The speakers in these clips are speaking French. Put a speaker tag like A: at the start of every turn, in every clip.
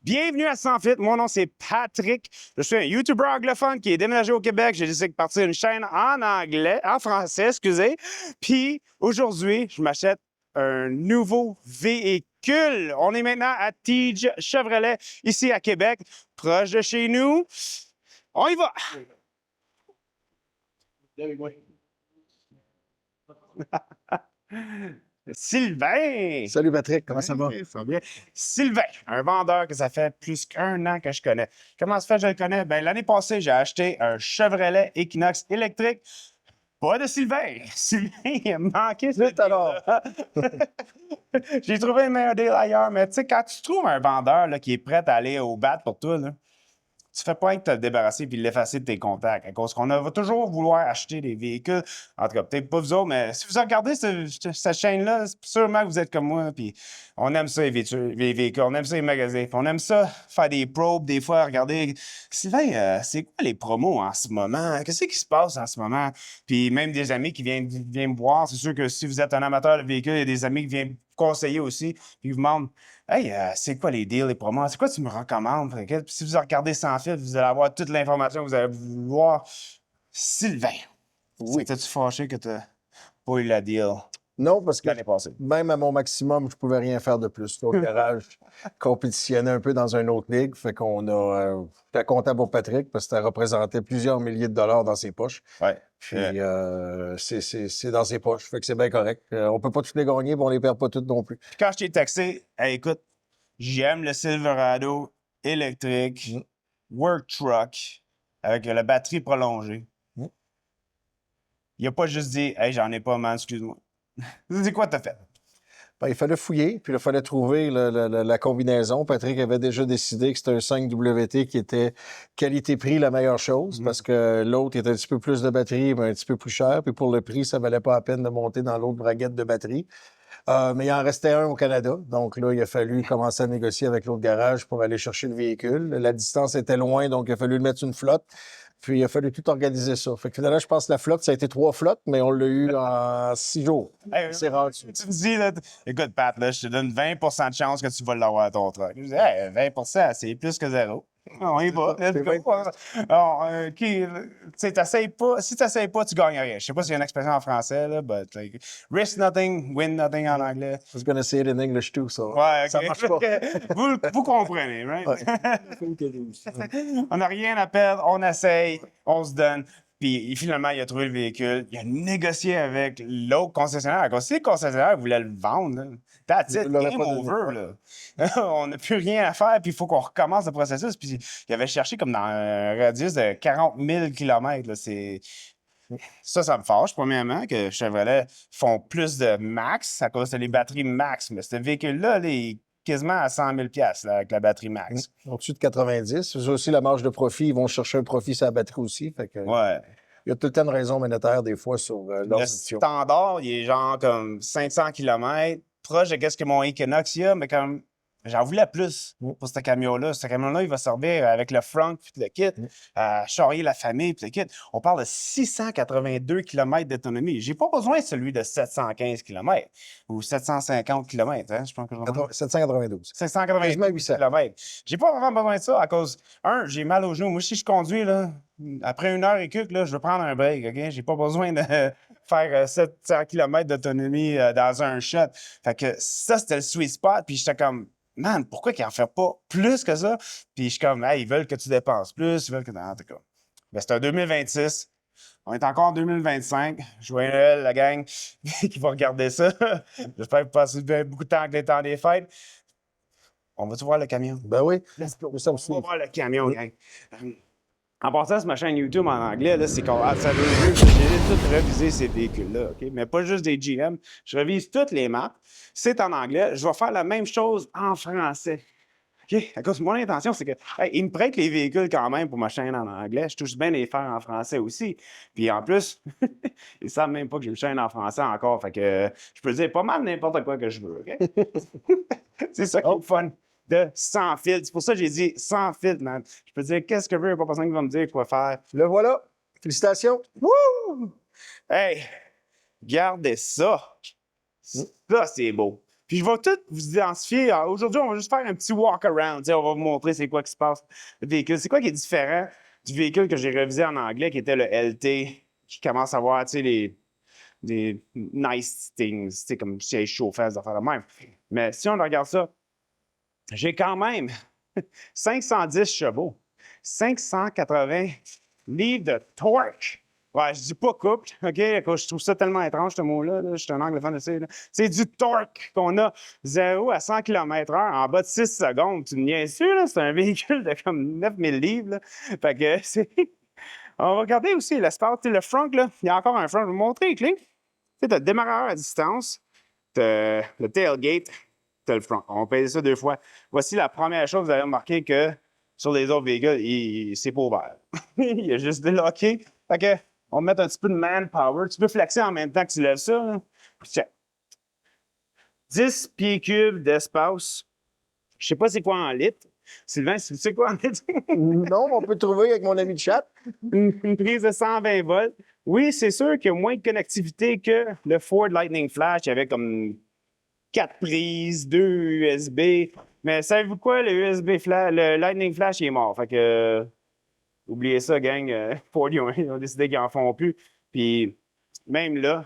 A: Bienvenue à Sans Filtre. Mon nom, c'est Patrick. Je suis un YouTuber anglophone qui est déménagé au Québec. J'ai décidé de partir une chaîne en français, excusez. Puis aujourd'hui, je m'achète un nouveau véhicule. On est maintenant à Tige Chevrolet, ici à Québec, proche de chez nous. On y va! Sylvain!
B: Salut Patrick, comment ça va?
A: Ça va bien. Sylvain, un vendeur que ça fait plus qu'un an que je connais. Comment ça fait que je le connais? Ben, l'année passée, j'ai acheté un Chevrolet Equinox électrique. Pas de Sylvain. Sylvain, il a manqué.
B: Vite alors!
A: J'ai trouvé un meilleur deal ailleurs, mais tu sais, quand tu trouves un vendeur là, qui est prêt à aller au bat pour toi, là, tu fais pas que te débarrasser puis l'effacer de tes contacts. À cause qu'on va toujours vouloir acheter des véhicules. En tout cas, peut-être pas vous autres, mais si vous regardez cette chaîne-là, sûrement que vous êtes comme moi. Puis on aime ça, les véhicules. On aime ça, les magasins. Puis on aime ça, faire des probes, des fois, regarder. Sylvain, c'est quoi les promos en ce moment? Qu'est-ce qui se passe en ce moment? Puis même des amis qui viennent me voir. C'est sûr que si vous êtes un amateur de véhicules, il y a des amis qui viennent vous conseiller aussi. Puis ils vous demandent. Hey, c'est quoi les deals, les promos? C'est quoi tu me recommandes? Si vous regardez Sans Filtre, vous allez avoir toute l'information que vous allez vouloir. Sylvain,
B: Oui.
A: t'es-tu fâché que t'as pas eu la deal
B: Non, parce que
A: l'année passée?
B: même à mon maximum, je pouvais rien faire de plus. Au garage, compétitionnait un peu dans une autre ligue. Fait qu'on a. J'étais content pour Patrick parce que ça représentait plusieurs milliers de dollars dans ses poches.
A: Ouais.
B: Puis c'est dans ses poches. Fait que c'est bien correct. On peut pas tous les gagner, mais on les perd pas toutes non plus.
A: Puis quand je t'ai texté, hey, écoute, j'aime le Silverado électrique, work truck, avec la batterie prolongée.
B: Mm.
A: Il a pas juste dit, hey, j'en ai pas, man, excuse-moi. C'est quoi t'as fait?
B: Ben, il fallait fouiller, puis il fallait trouver la combinaison. Patrick avait déjà décidé que c'était un 5WT qui était qualité-prix la meilleure chose, parce que l'autre était un petit peu plus de batterie, mais un petit peu plus cher. Puis pour le prix, ça valait pas la peine de monter dans l'autre braguette de batterie. Mais il en restait un au Canada. Donc là, il a fallu commencer à négocier avec l'autre garage pour aller chercher le véhicule. La distance était loin, donc il a fallu mettre une flotte. Puis il a fallu tout organiser ça. Fait que finalement, je pense que la flotte, ça a été 3 flottes, mais on l'a eu en 6 jours.
A: Hey,
B: C'est rare.
A: tu me dis, là, écoute, Pat, là, je te donne 20 de chance que tu vas l'avoir à ton truck. Je dis, hey, 20 c'est plus que zéro. On y va.
B: C'est
A: Let's go. Alors, tu sais, t'essayes pas. Si t'essayes pas, tu gagnes rien. Je sais pas s'il y a une expression en français, là, but like, risk nothing, win nothing en anglais.
B: I was gonna say it in English too, so
A: Ouais, OK.
B: ça marche pas.
A: Vous comprenez, right?
B: Ouais.
A: On n'a rien à perdre, on essaye, on se donne. Puis finalement, il a trouvé le véhicule. Il a négocié avec l'autre concessionnaire. Si le concessionnaire voulait le vendre, là, that's it,
B: Il l'aurait
A: game
B: pas donné.
A: over. Là. On n'a plus rien à faire, puis il faut qu'on recommence le processus. Puis il avait cherché comme dans un radius de 40 000 km. Ça me fâche, premièrement, que Chevrolet font plus de max à cause de les batteries max. Mais ce véhicule-là, là, il est quasiment à 100 000 là, avec la batterie max.
B: Au-dessus de 90. C'est aussi la marge de profit. Ils vont chercher un profit sur la batterie aussi. Fait que,
A: Ouais.
B: il y a tout le temps de raison monétaire, des fois, sur leur
A: Le
B: décision.
A: standard, il est genre comme 500 km, proche de ce que mon Equinox y a, mais comme j'en voulais plus pour ce camion-là. Ce camion-là, il va servir avec le front puis le kit, à charrier la famille puis le kit. On parle de 682 km d'autonomie. J'ai pas besoin de celui de 715 km ou 750 km. Hein, je pense que je
B: 792.
A: 780
B: Quasiment 800.
A: km. J'ai pas vraiment besoin de ça à cause, j'ai mal aux genoux. Moi, si je conduis, là, après 1 heure et quelques, là, je veux prendre un break, OK? J'ai pas besoin de faire 700 km d'autonomie dans un shot. Fait que ça, c'était le sweet spot. Puis j'étais comme, man, pourquoi qu'ils en font pas plus que ça? Puis je suis comme, hey, ils veulent que tu dépenses plus, ils veulent que... En tout cas, ben, c'est un 2026. On est encore en 2025. Joyeux Noël, la gang qui va regarder ça. J'espère que vous passez beaucoup de temps avec les temps des fêtes. On va-tu voir le camion?
B: Ben oui.
A: Let's go.
B: Nous sommes
A: On va
B: suivis.
A: voir le camion, gang. En passant sur ma chaîne YouTube en anglais, là, c'est qu'on ça veut dire que j'ai tout révisé ces véhicules-là, OK? Mais pas juste des GM. Je révise toutes les maps. C'est en anglais. Je vais faire la même chose en français. OK? À cause de mon intention, c'est que hey, ils me prêtent les véhicules quand même pour ma chaîne en anglais. Je touche bien les faire en français aussi. Puis en plus, ils savent même pas que j'ai une chaîne en français encore. Fait que je peux dire pas mal n'importe quoi que je veux, OK? C'est ça qui est le fun de sans filtre. C'est pour ça que j'ai dit sans filtre, man. Je peux dire qu'est-ce que je veux, pas personne qui va me dire quoi faire.
B: Le voilà. Félicitations.
A: Wouh! Hey, regardez ça. Ça, c'est beau. Puis je vais tout vous identifier. Aujourd'hui, on va juste faire un petit walk-around. On va vous montrer c'est quoi qui se passe. Le véhicule, c'est quoi qui est différent du véhicule que j'ai révisé en anglais, qui était le LT, qui commence à avoir des nice things, comme siège chauffant, des affaires de même. Mais si on regarde ça, j'ai quand même 510 chevaux, 580 livres de torque. Ouais, je dis pas couple, OK? Je trouve ça tellement étrange, ce mot-là. Là. Je suis un anglophone de ça. C'est du torque qu'on a 0 à 100 km/h en bas de 6 secondes. Tu me niaises, là? C'est un véhicule de comme 9000 livres. Là. Fait que c'est... On va regarder aussi l'espace. Le front, là, il y a encore un front. Je vais vous montrer, Clint. Tu as le démarreur à distance, tu as le tailgate, tu as le front. On va payer ça 2 fois. Voici la première chose, vous allez remarquer que sur les autres véhicules, c'est pas ouvert. Il est juste délocké. Fait que, on va mettre un petit peu de manpower. Tu peux flexer en même temps que tu lèves ça. Là. Check. 10 pieds cubes d'espace. Je sais pas c'est quoi en litres. Sylvain, tu sais quoi en litres?
B: Non, on peut trouver avec mon ami de chat.
A: Une prise de 120 volts. Oui, c'est sûr qu'il y a moins de connectivité que le Ford Lightning Flash. Il y avait comme 4 prises, 2 USB. Mais savez-vous quoi? Le Lightning Flash, il est mort. Fait que, oubliez ça, gang. Ford, ils ont décidé qu'ils n'en font plus. Puis, même là,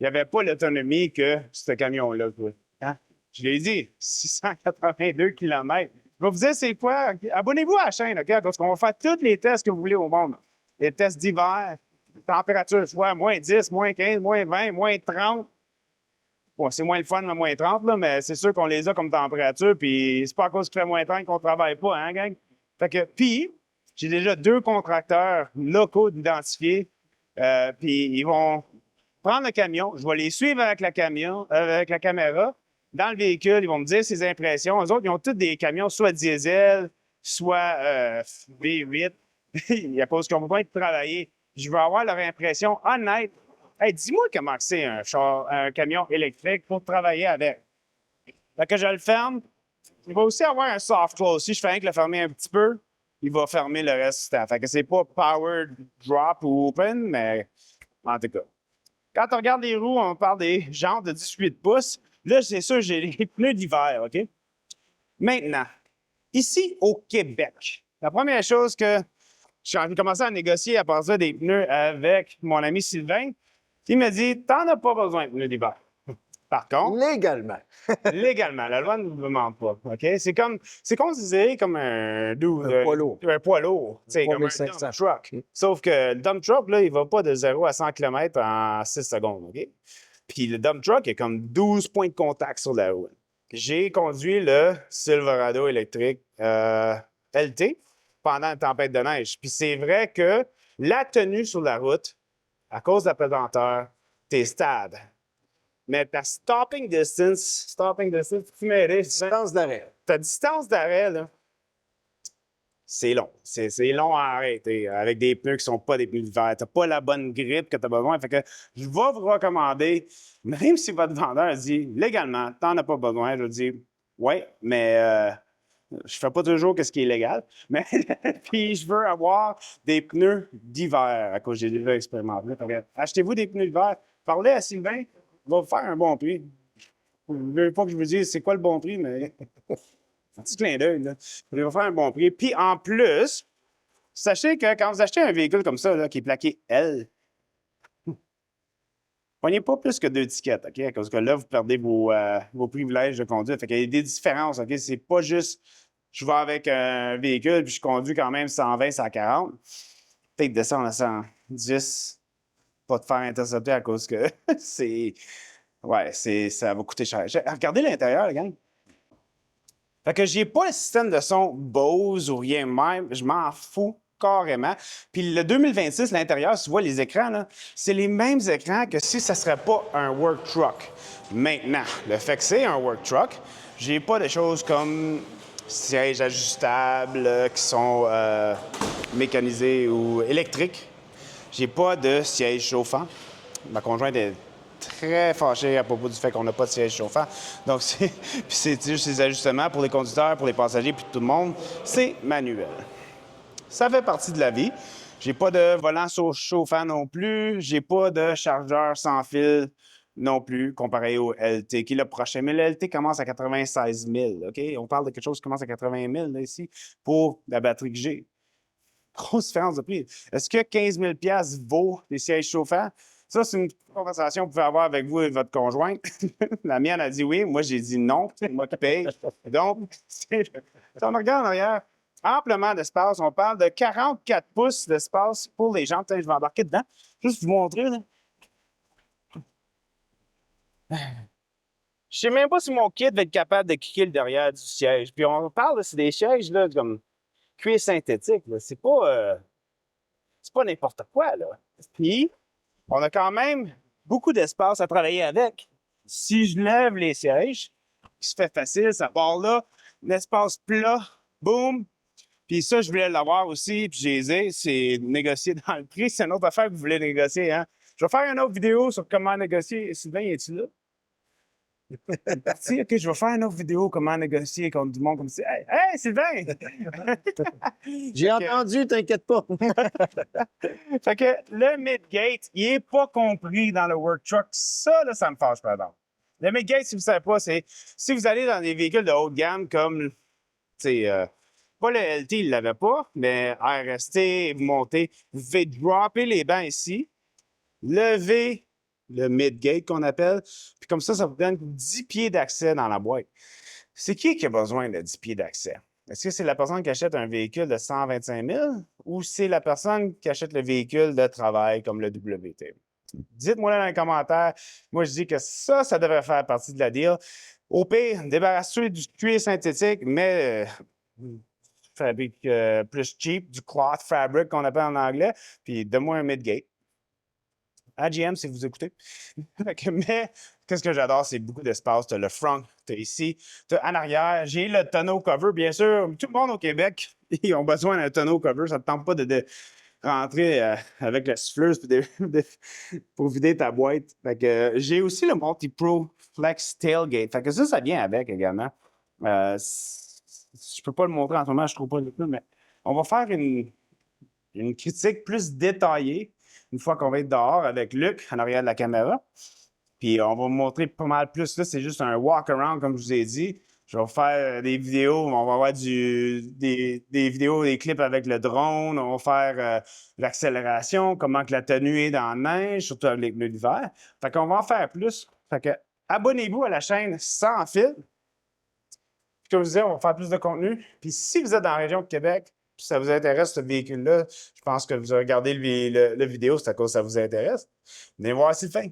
A: il n'y avait pas l'autonomie que ce camion-là. Hein? Je l'ai dit, 682 km. Je vais vous dire c'est quoi. Abonnez-vous à la chaîne, OK? Parce qu'on va faire tous les tests que vous voulez au monde. Les tests d'hiver, température, soit moins 10, moins 15, moins 20, moins 30. Bon, c'est moins le fun, le moins 30, là, mais c'est sûr qu'on les a comme température, puis c'est pas à cause qu'il fait moins 30 qu'on travaille pas, hein, gang? Fait que, puis, j'ai déjà 2 contracteurs locaux identifiés, puis ils vont prendre le camion, je vais les suivre avec avec la caméra, dans le véhicule, ils vont me dire ses impressions. Eux autres, ils ont tous des camions, soit diesel, soit V8. Il y a pas qu'ils ont besoin de travailler. Je veux avoir leur impression honnête. Hey, dis-moi comment c'est un camion électrique pour travailler avec. Fait que je le ferme. Il va aussi avoir un soft close. Si je fais rien que le fermer un petit peu, il va fermer le reste du temps. Fait que c'est pas power drop ou open, mais en tout cas. Quand on regarde les roues, on parle des jantes de 18 pouces. Là, c'est sûr, j'ai les pneus d'hiver, OK? Maintenant, ici au Québec, la première chose que j'ai commencé à négocier à partir des pneus avec mon ami Sylvain, il m'a dit, t'en as pas besoin de pneus d'hiver. Par contre,
B: Légalement.
A: légalement, la loi ne vous demande pas, OK? C'est considéré comme un
B: poids lourd.
A: Un poids lourd, tu sais, comme un
B: 3500.
A: dump truck. Sauf que le dump truck, là, il va pas de 0 à 100 km en 6 secondes, OK? Puis le dump truck, il y a comme 12 points de contact sur la route. J'ai conduit le Silverado électrique LT pendant une tempête de neige. Puis c'est vrai que la tenue sur la route, à cause de la pesanteur, t'es stable. Mais ta stopping distance, tu m'aides.
B: Distance d'arrêt.
A: Ta distance d'arrêt, là, c'est long. C'est long à arrêter avec des pneus qui sont pas des pneus d'hiver. Tu n'as pas la bonne grippe que tu as besoin. Fait que je vais vous recommander, même si votre vendeur dit légalement, tu n'en as pas besoin, je dis oui, mais je fais pas toujours ce qui est légal. Mais puis je veux avoir des pneus d'hiver à cause j'ai déjà expérimenté. Achetez-vous des pneus d'hiver. Parlez à Sylvain, il va vous faire un bon prix. Je ne veux pas que je vous dise c'est quoi le bon prix, mais un petit clin d'œil, là. Il va faire un bon prix. Puis en plus, sachez que quand vous achetez un véhicule comme ça, là, qui est plaqué L, prenez pas plus que 2 étiquettes, OK? Parce que là, vous perdez vos privilèges de conduite. Fait qu'il y a des différences, OK? C'est pas juste je vais avec un véhicule puis je conduis quand même 120, 140. Peut-être descendre à 110, pas te faire intercepter à cause que c'est. Ouais, ça va coûter cher. Regardez l'intérieur, les gang. Fait que j'ai pas le système de son Bose ou rien de même. Je m'en fous carrément. Puis le 2026, l'intérieur, tu vois les écrans, là, c'est les mêmes écrans que si ça serait pas un work truck. Maintenant, le fait que c'est un work truck, j'ai pas de choses comme sièges ajustables qui sont mécanisés ou électriques. J'ai pas de siège chauffant. Ma conjointe est très fâchée à propos du fait qu'on n'a pas de siège chauffant. Donc, c'est juste les ajustements pour les conducteurs, pour les passagers, puis tout le monde. C'est manuel. Ça fait partie de la vie. J'ai pas de volant chauffant non plus. J'ai pas de chargeur sans fil non plus, comparé au LT, qui est le prochain. Mais le LT commence à 96 000, OK? On parle de quelque chose qui commence à 80 000 là, ici pour la batterie que j'ai. Grosse différence de prix. Est-ce que 15 000 vaut des sièges chauffants? Ça, c'est une conversation que vous pouvez avoir avec vous et votre conjointe. La mienne a dit oui. Moi, j'ai dit non. C'est moi qui paye. Donc, si on regarde en arrière, amplement d'espace. On parle de 44 pouces d'espace pour les gens. Putain, je vais embarquer dedans. Juste vous montrer. Là. Je sais même pas si mon kit va être capable de kicker le derrière du siège. Puis on parle, c'est des sièges là, comme cuir synthétique. C'est pas n'importe quoi. Là. Puis, on a quand même beaucoup d'espace à travailler avec. Si je lève les sièges, qui se fait facile, ça part là, l'espace plat, boum. Puis ça, je voulais l'avoir aussi, puis j'ai les ai, c'est négocier dans le prix. C'est une autre affaire que vous voulez négocier, hein? Je vais faire une autre vidéo sur comment négocier. Sylvain, es-tu là? Parti, OK, je vais faire une autre vidéo comment négocier contre du monde comme ça. Hey, Sylvain!
B: J'ai entendu, t'inquiète pas.
A: Fait que le mid-gate, il n'est pas compris dans le work truck. Ça, là, ça me fâche, pardon. Le mid-gate, si vous ne savez pas, c'est si vous allez dans des véhicules de haute gamme comme, tu sais, pas le LT, il ne l'avait pas, mais RST, vous montez, vous pouvez dropper les bancs ici, lever le mid-gate qu'on appelle, puis comme ça vous donne 10 pieds d'accès dans la boîte. C'est qui a besoin de 10 pieds d'accès? Est-ce que c'est la personne qui achète un véhicule de 125 000 ou c'est la personne qui achète le véhicule de travail comme le WT? Dites-moi là dans les commentaires. Moi, je dis que ça devrait faire partie de la deal. Au pire, débarrasse-toi du cuir synthétique, mais fabrique plus cheap, du cloth fabric qu'on appelle en anglais, puis donne-moi un mid-gate. AGM, si vous écoutez. Mais qu'est-ce que j'adore, c'est beaucoup d'espace. Tu as le front, tu as ici, tu as en arrière. J'ai le tonneau cover, bien sûr. Tout le monde au Québec, ils ont besoin d'un tonneau cover. Ça ne te tente pas de rentrer avec la souffleuse pour vider ta boîte. Fait que, j'ai aussi le Multi-Pro Flex Tailgate. Fait que ça vient avec également. Je peux pas le montrer en ce moment, je trouve pas le plus, mais on va faire une critique plus détaillée une fois qu'on va être dehors avec Luc en arrière de la caméra. Puis on va vous montrer pas mal plus. Là, c'est juste un walk-around, comme je vous ai dit. Je vais faire des vidéos, on va avoir des vidéos, des clips avec le drone, on va faire l'accélération, comment que la tenue est dans la neige, surtout avec les pneus d'hiver. Fait qu'on va en faire plus. Fait que abonnez-vous à la chaîne Sans Fil. Puis comme je disais, on va faire plus de contenu. Puis si vous êtes dans la région de Québec, puis ça vous intéresse, ce véhicule-là, je pense que vous avez regardé le vidéo, c'est à cause que ça vous intéresse. Venez voir Sylvain.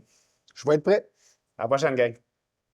B: Je vais être prêt.
A: À la prochaine, gang.